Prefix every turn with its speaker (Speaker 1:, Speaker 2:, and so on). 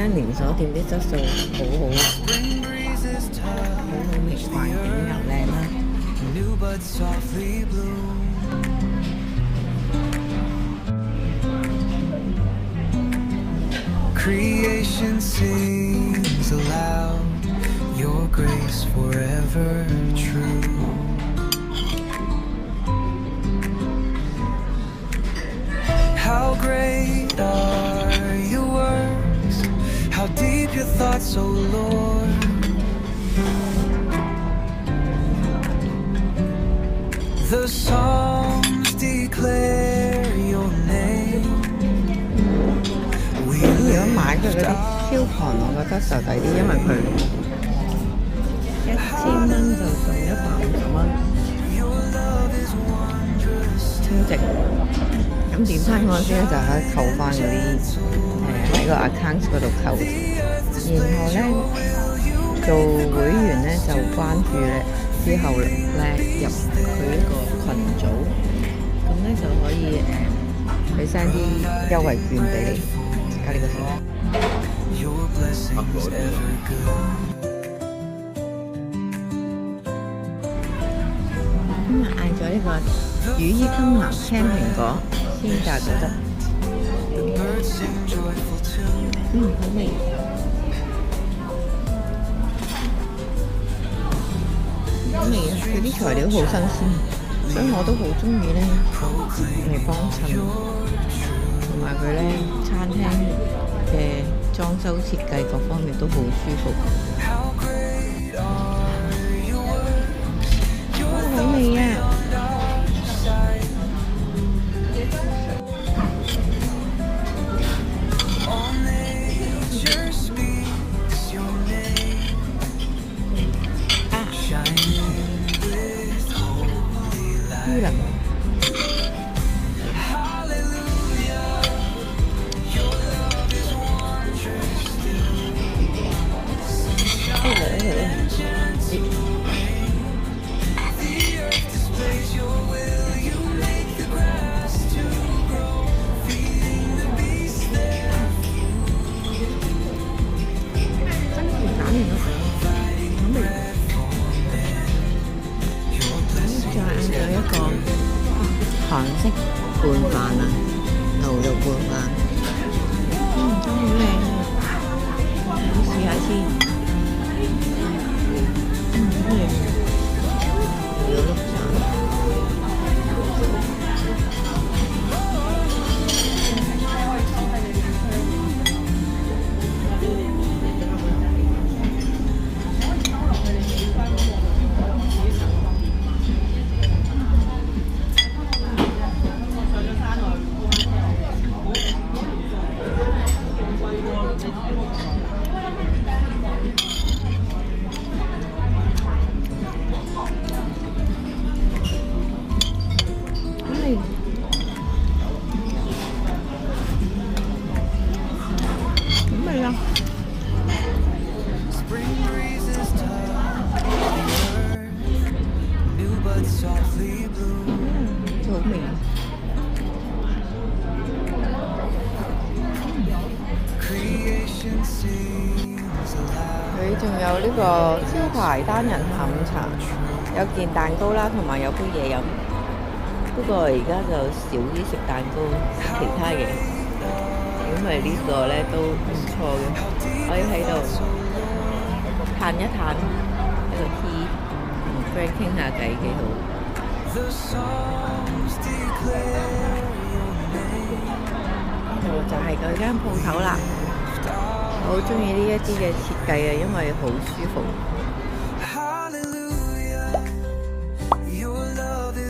Speaker 1: 間連鎖店啲質素好好，好好味，環境又靚啦。
Speaker 2: Creation sings aloud, your grace forever true. How great are your works, how deep your thoughts, O Lord. The Psalms declare your name.
Speaker 1: 如果買佢嗰啲 coupon，我覺得就抵啲，因為佢1000蚊就送150蚊，超值。咁點餐嗰陣時咧，就可以扣翻嗰啲喺個 account 嗰度扣。然後咧做會員咧就關注咧之後咧入佢一個群組，咁咧就可以佢 send 啲優惠券俾你。加呢個先。今日嗌咗呢個羽衣甘藍青蘋果鮮榨果汁，好味。好味啊！佢啲材料好新鮮，所以我都好中意咧嚟幫襯。同埋佢咧餐廳嘅裝修設計各方面都好舒服，好味啊！豬腩。韓式拌飯啊，牛肉拌飯，真係好靚啊！我試下先，好靚，有碌橙。好味。佢仲有呢個招牌單人下午茶，有件蛋糕啦，同埋有杯嘢飲。不過而家就少啲食蛋糕，食其他嘢，因為呢個咧都唔錯嘅，可以喺度嘆一嘆一個 tea， 同 friend 傾下偈幾好。呢度就係嗰間鋪頭啦，我好中意呢一啲嘅設計啊，因為好舒服。